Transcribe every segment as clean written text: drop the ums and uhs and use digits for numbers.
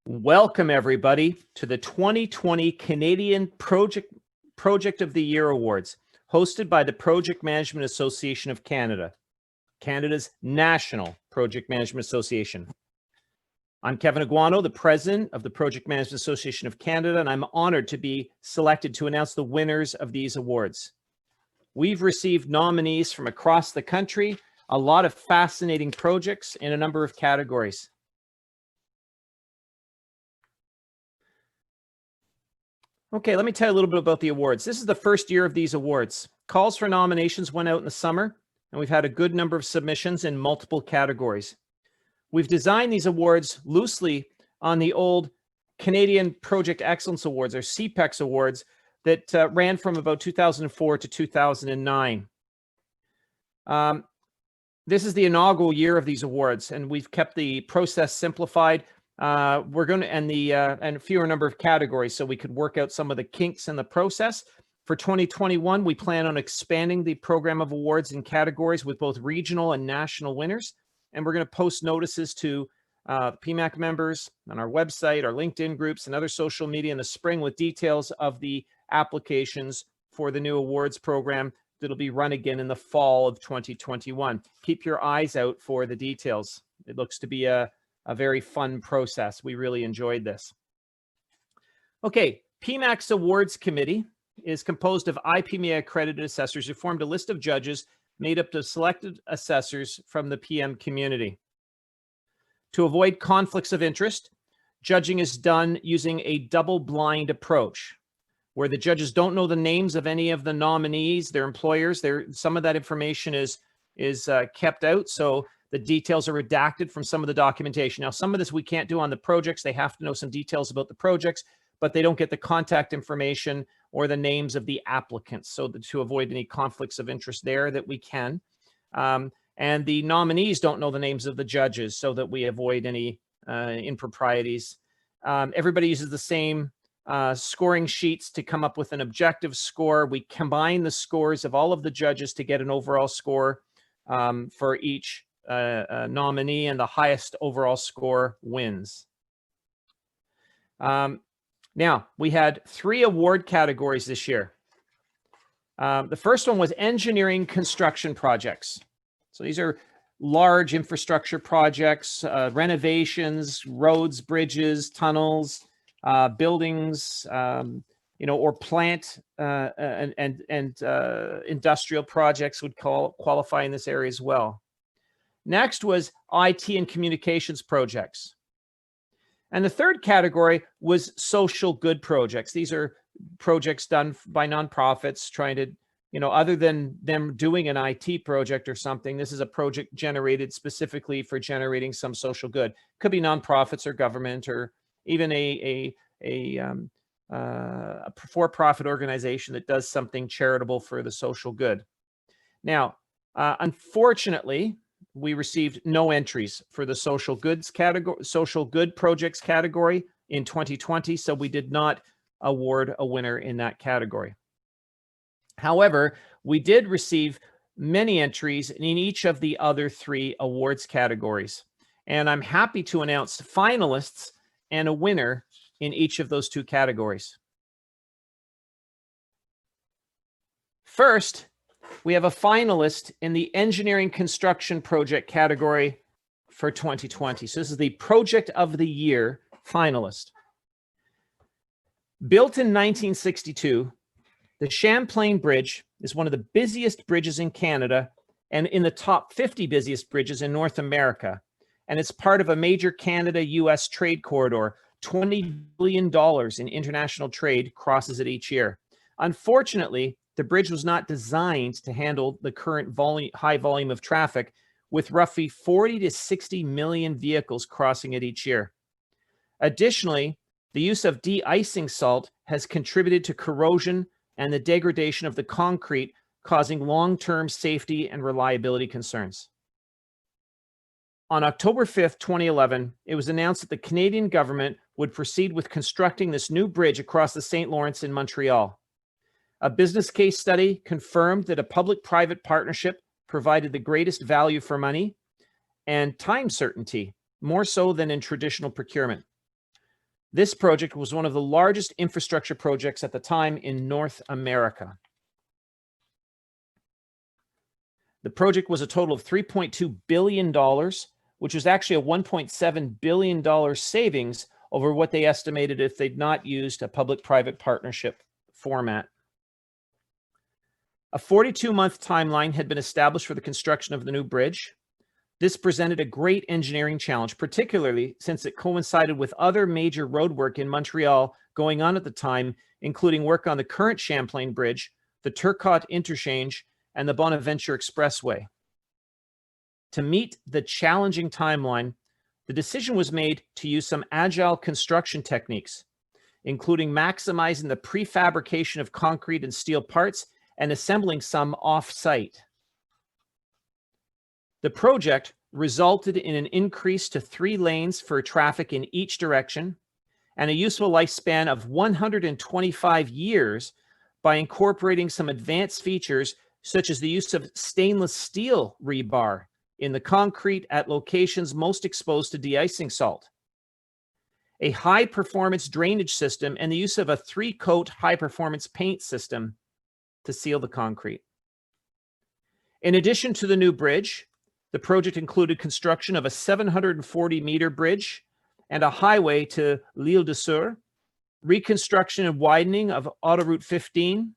Welcome, everybody, to the 2020 Canadian Project of the Year Awards, hosted by the Project Management Association of Canada, Canada's national project management association. I'm Kevin Aguano, the president of the Project Management Association of Canada, and I'm honored to be selected to announce the winners of these awards. We've received nominees from across the country, a lot of fascinating projects in a number of categories. Okay, let me tell you a little bit about the awards. This is the first year of these awards. Calls for nominations went out in the summer, and we've had a good number of submissions in multiple categories. We've designed these awards loosely on the old Canadian Project Excellence Awards, or CPEX Awards, that ran from about 2004 to 2009. This is the inaugural year of these awards, and we've kept the process simplified. We're going to and a fewer number of categories, so we could work out some of the kinks in the process. For 2021, we plan on expanding the program of awards in categories with both regional and national winners, and we're going to post notices to PMAC members on our website, our LinkedIn groups, and other social media in the spring with details of the applications for the new awards program that'll be run again in the fall of 2021. Keep your eyes out for the details. It looks to be a very fun process. We really enjoyed this. Okay, PMAC's Awards Committee is composed of IPMA accredited assessors who formed a list of judges made up of selected assessors from the PM community. To avoid conflicts of interest, judging is done using a double-blind approach, where the judges don't know the names of any of the nominees, their employers. Some of that information is kept out, so the details are redacted from some of the documentation. Now, some of this we can't do on the projects. They have to know some details about the projects, but they don't get the contact information or the names of the applicants. So to avoid any conflicts of interest there that we can. And the nominees don't know the names of the judges so that we avoid any improprieties. Everybody uses the same scoring sheets to come up with an objective score. We combine the scores of all of the judges to get an overall score for each nominee, and the highest overall score wins. Now, we had 3 award categories this year. The first one was engineering construction projects. So these are large infrastructure projects, renovations, roads, bridges, tunnels, buildings, or plant and industrial projects would qualify in this area as well. Next was IT and communications projects. And the third category was social good projects. These are projects done by nonprofits trying to, other than them doing an IT project or something, this is a project generated specifically for generating some social good. Could be nonprofits or government or even a for-profit organization that does something charitable for the social good. Now, unfortunately, we received no entries for the social good projects category in 2020, so we did not award a winner in that category. However, we did receive many entries in each of the other 3 awards categories, and I'm happy to announce finalists and a winner in each of those 2 categories. First, we have a finalist in the engineering construction project category for 2020. So this is the Project of the Year finalist. Built in 1962, the Champlain Bridge is one of the busiest bridges in Canada and in the top 50 busiest bridges in North America. And it's part of a major Canada-US trade corridor. $20 billion in international trade crosses it each year. Unfortunately, the bridge was not designed to handle the current high volume of traffic, with roughly 40 to 60 million vehicles crossing it each year. Additionally, the use of de-icing salt has contributed to corrosion and the degradation of the concrete, causing long-term safety and reliability concerns. On October 5th, 2011, it was announced that the Canadian government would proceed with constructing this new bridge across the St. Lawrence in Montreal. A business case study confirmed that a public-private partnership provided the greatest value for money and time certainty, more so than in traditional procurement. This project was one of the largest infrastructure projects at the time in North America. The project was a total of $3.2 billion, which was actually a $1.7 billion savings over what they estimated if they'd not used a public-private partnership format. A 42-month timeline had been established for the construction of the new bridge. This presented a great engineering challenge, particularly since it coincided with other major roadwork in Montreal going on at the time, including work on the current Champlain Bridge, the Turcotte Interchange, and the Bonaventure Expressway. To meet the challenging timeline, the decision was made to use some agile construction techniques, including maximizing the prefabrication of concrete and steel parts and assembling some off-site. The project resulted in an increase to 3 lanes for traffic in each direction and a useful lifespan of 125 years by incorporating some advanced features such as the use of stainless steel rebar in the concrete at locations most exposed to de-icing salt, a high-performance drainage system, and the use of a 3-coat high-performance paint system to seal the concrete. In addition to the new bridge, the project included construction of a 740-meter bridge and a highway to l'Île de Sur, reconstruction and widening of Autoroute 15,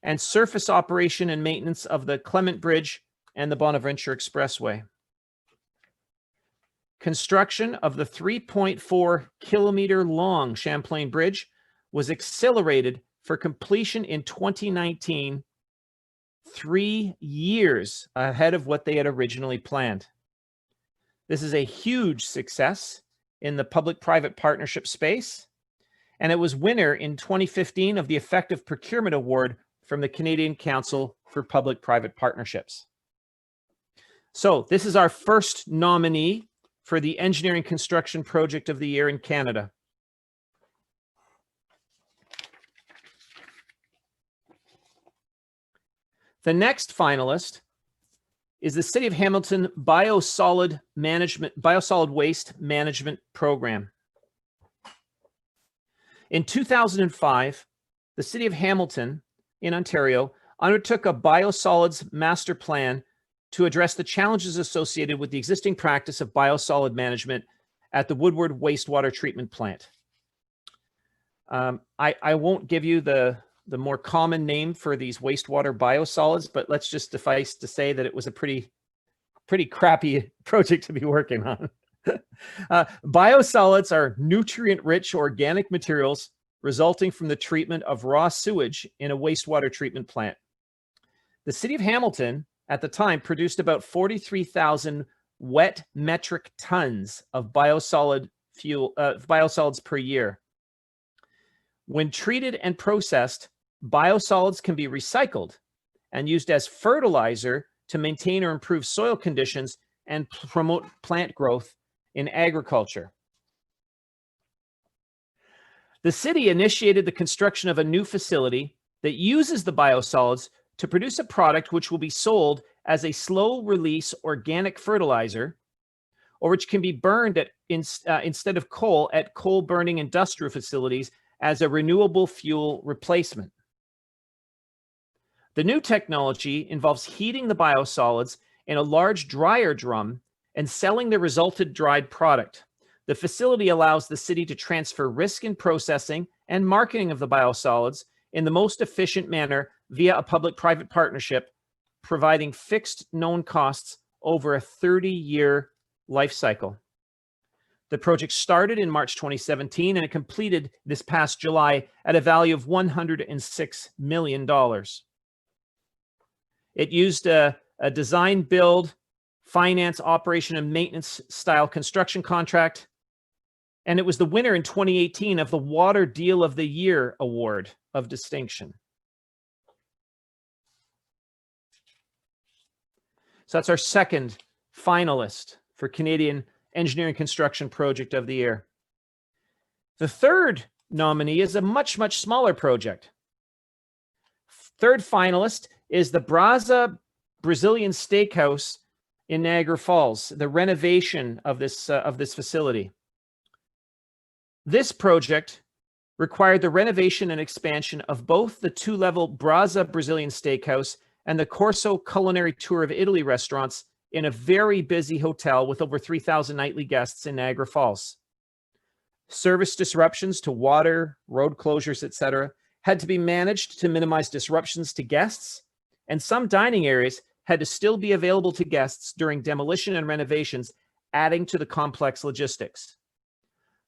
and surface operation and maintenance of the Clement Bridge and the Bonaventure Expressway. Construction of the 3.4-kilometer long Champlain Bridge was accelerated for completion in 2019, 3 years ahead of what they had originally planned. This is a huge success in the public-private partnership space, and it was winner in 2015 of the Effective Procurement Award from the Canadian Council for Public-Private Partnerships. So this is our first nominee for the Engineering Construction Project of the Year in Canada. The next finalist is the City of Hamilton Biosolid Waste Management Program. In 2005, the City of Hamilton in Ontario undertook a biosolids master plan to address the challenges associated with the existing practice of biosolid management at the Woodward Wastewater Treatment Plant. I won't give you the more common name for these wastewater biosolids, but let's just suffice to say that it was a pretty crappy project to be working on. Biosolids are nutrient-rich organic materials resulting from the treatment of raw sewage in a wastewater treatment plant. The City of Hamilton at the time produced about 43,000 wet metric tons of biosolids per year. When treated and processed, biosolids can be recycled and used as fertilizer to maintain or improve soil conditions and promote plant growth in agriculture. The city initiated the construction of a new facility that uses the biosolids to produce a product which will be sold as a slow-release organic fertilizer, or which can be burned instead of coal at coal-burning industrial facilities as a renewable fuel replacement. The new technology involves heating the biosolids in a large dryer drum and selling the resulted dried product. The facility allows the city to transfer risk in processing and marketing of the biosolids in the most efficient manner via a public-private partnership, providing fixed known costs over a 30-year life cycle. The project started in March 2017 and it completed this past July at a value of $106 million. It used a design, build, finance, operation, and maintenance style construction contract, and it was the winner in 2018 of the Water Deal of the Year Award of distinction. So that's our second finalist for Canadian Engineering Construction Project of the Year. The third nominee is a much smaller project. Third finalist is the Braza Brazilian Steakhouse in Niagara Falls, the renovation of this facility. This project required the renovation and expansion of both the two-level Braza Brazilian Steakhouse and the Corso Culinary Tour of Italy restaurants in a very busy hotel with over 3,000 nightly guests in Niagara Falls. Service disruptions to water, road closures, etc., had to be managed to minimize disruptions to guests, and some dining areas had to still be available to guests during demolition and renovations, adding to the complex logistics.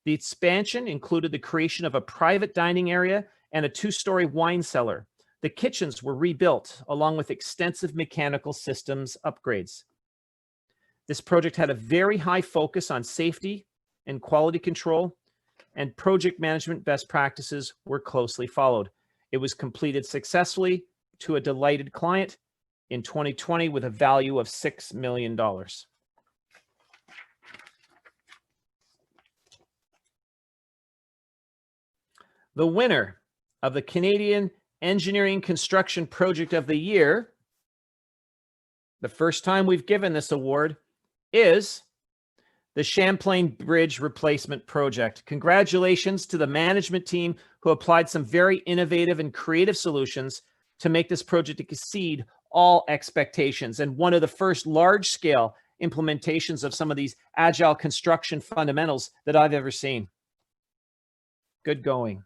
The expansion included the creation of a private dining area and a two-story wine cellar. The kitchens were rebuilt, along with extensive mechanical systems upgrades. This project had a very high focus on safety and quality control, and project management best practices were closely followed. It was completed successfully to a delighted client in 2020 with a value of $6 million. The winner of the Canadian Engineering Construction Project of the Year, the first time we've given this award, is the Champlain Bridge Replacement Project. Congratulations to the management team who applied some very innovative and creative solutions to make this project exceed all expectations, and one of the first large-scale implementations of some of these agile construction fundamentals that I've ever seen. Good going.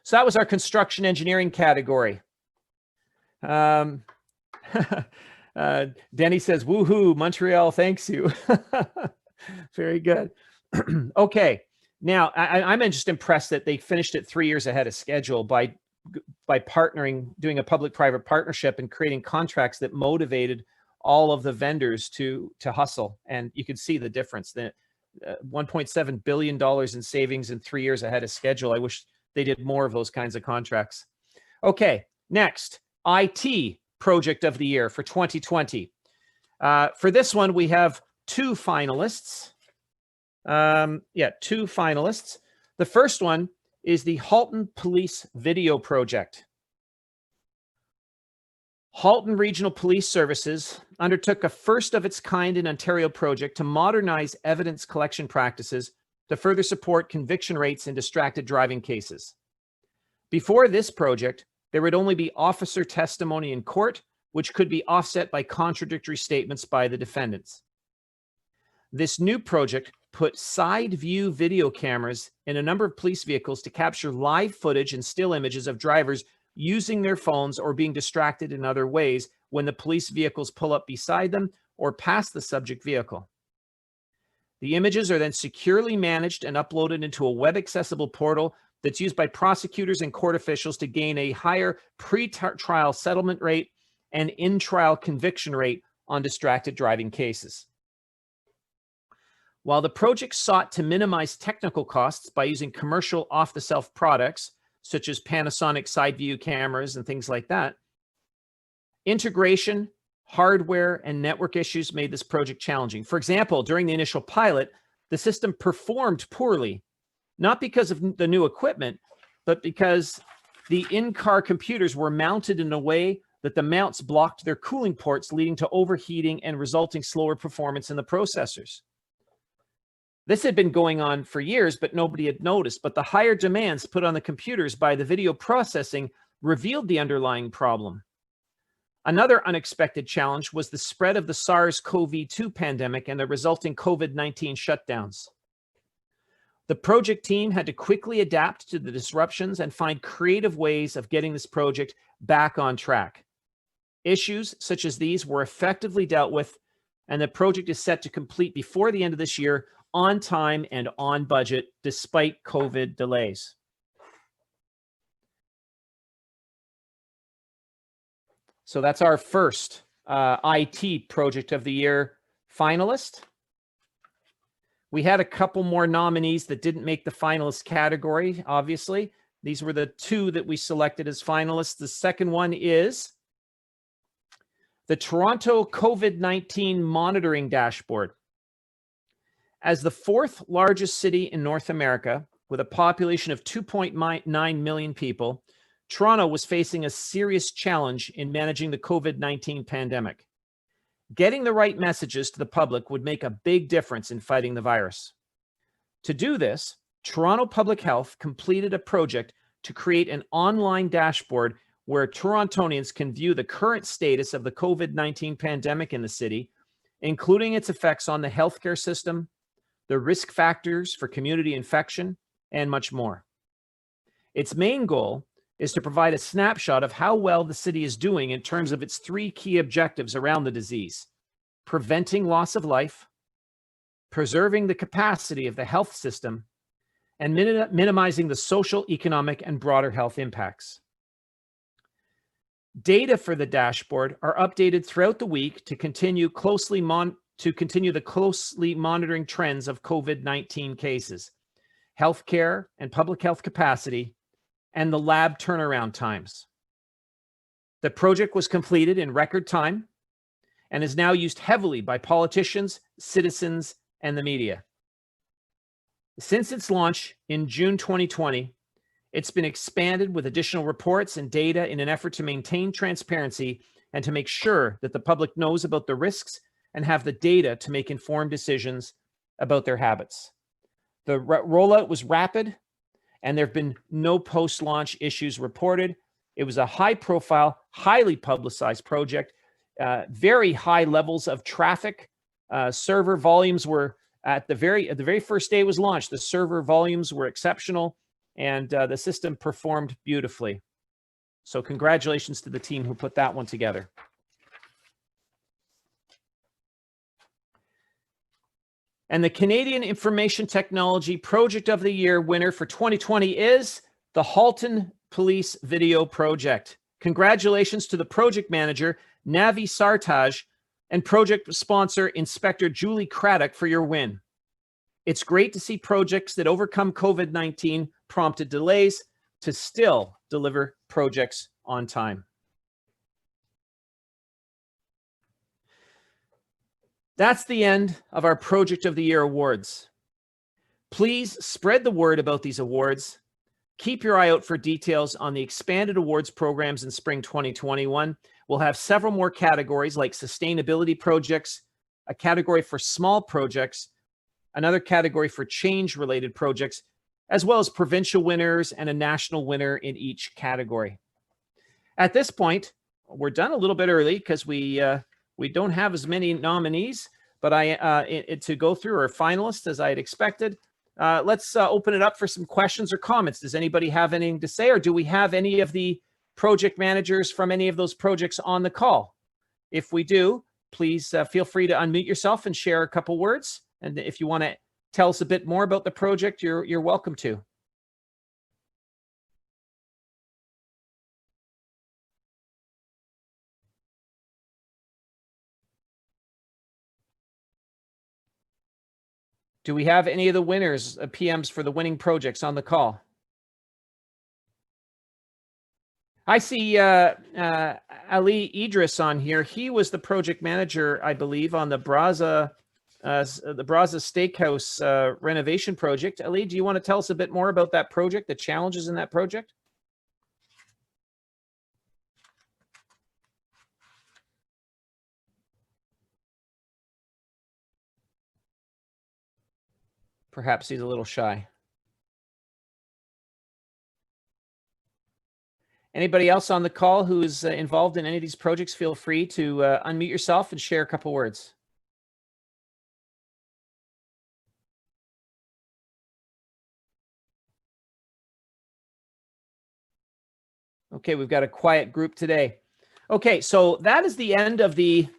So that was our construction engineering category. Denny says, woohoo, Montreal thanks you. Very good. Okay, now I'm just impressed that they finished it 3 years ahead of schedule by partnering, doing a public-private partnership and creating contracts that motivated all of the vendors to hustle. And you can see the difference. That $1.7 billion in savings in 3 years ahead of schedule. I wish they did more of those kinds of contracts. Okay, next, IT Project of the Year for 2020. For this one, we have two finalists. Two finalists. The first one is the Halton Police Video Project. Halton Regional Police Services undertook a first of its kind in Ontario project to modernize evidence collection practices to further support conviction rates in distracted driving cases. Before this project, there would only be officer testimony in court, which could be offset by contradictory statements by the defendants. This new project put side view video cameras in a number of police vehicles to capture live footage and still images of drivers using their phones or being distracted in other ways when the police vehicles pull up beside them or past the subject vehicle. The images are then securely managed and uploaded into a web-accessible portal that's used by prosecutors and court officials to gain a higher pre-trial settlement rate and in-trial conviction rate on distracted driving cases. While the project sought to minimize technical costs by using commercial off-the-shelf products, such as Panasonic side view cameras and things like that, integration, hardware, and network issues made this project challenging. For example, during the initial pilot, the system performed poorly, not because of the new equipment, but because the in-car computers were mounted in a way that the mounts blocked their cooling ports, leading to overheating and resulting slower performance in the processors. This had been going on for years, but nobody had noticed. But the higher demands put on the computers by the video processing revealed the underlying problem. Another unexpected challenge was the spread of the SARS-CoV-2 pandemic and the resulting COVID-19 shutdowns. The project team had to quickly adapt to the disruptions and find creative ways of getting this project back on track. Issues such as these were effectively dealt with, and the project is set to complete before the end of this year, on time and on budget, despite COVID delays. So that's our first IT Project of the Year finalist. We had a couple more nominees that didn't make the finalist category, obviously. These were the two that we selected as finalists. The second one is the Toronto COVID-19 Monitoring Dashboard. As the fourth largest city in North America, with a population of 2.9 million people, Toronto was facing a serious challenge in managing the COVID-19 pandemic. Getting the right messages to the public would make a big difference in fighting the virus. To do this, Toronto Public Health completed a project to create an online dashboard where Torontonians can view the current status of the COVID-19 pandemic in the city, including its effects on the healthcare system, the risk factors for community infection, and much more. Its main goal is to provide a snapshot of how well the city is doing in terms of its three key objectives around the disease: preventing loss of life, preserving the capacity of the health system, and minimizing the social, economic, and broader health impacts. Data for the dashboard are updated throughout the week to continue the closely monitoring trends of COVID-19 cases, healthcare and public health capacity, and the lab turnaround times. The project was completed in record time and is now used heavily by politicians, citizens, and the media. Since its launch in June 2020, it's been expanded with additional reports and data in an effort to maintain transparency and to make sure that the public knows about the risks and have the data to make informed decisions about their habits. The rollout was rapid, and there have been no post-launch issues reported. It was a high-profile, highly publicized project, very high levels of traffic. Server volumes were at the very first day it was launched. The server volumes were exceptional, and the system performed beautifully. So congratulations to the team who put that one together. And the Canadian Information Technology Project of the Year winner for 2020 is the Halton Police Video Project. Congratulations to the project manager, Navi Sartaj, and project sponsor, Inspector Julie Craddock, for your win. It's great to see projects that overcome COVID-19 prompted delays to still deliver projects on time. That's the end of our Project of the Year awards. Please spread the word about these awards. Keep your eye out for details on the expanded awards programs in spring 2021. We'll have several more categories like sustainability projects, a category for small projects, another category for change-related projects, as well as provincial winners and a national winner in each category. At this point, we're done a little bit early because we don't have as many nominees, but to go through our finalists as I had expected. Let's open it up for some questions or comments. Does anybody have anything to say, or do we have any of the project managers from any of those projects on the call? If we do, please feel free to unmute yourself and share a couple words. And if you want to tell us a bit more about the project, you're welcome to. Do we have any of the winners, PMs for the winning projects on the call? I see Ali Idris on here. He was the project manager, I believe, on the Braza Steakhouse renovation project. Ali, do you want to tell us a bit more about that project, the challenges in that project? Perhaps he's a little shy. Anybody else on the call who's involved in any of these projects, feel free to unmute yourself and share a couple words. Okay, we've got a quiet group today. Okay, so that is the end of the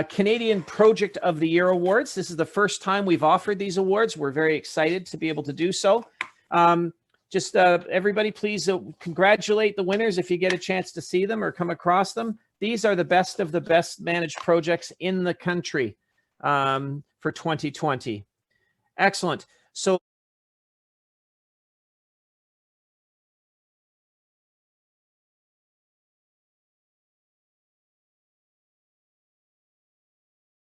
Canadian Project of the Year Awards. This is the first time we've offered these awards. We're very excited to be able to do so. Everybody, please congratulate the winners if you get a chance to see them or come across them. These are the best of the best managed projects in the country for 2020. Excellent. So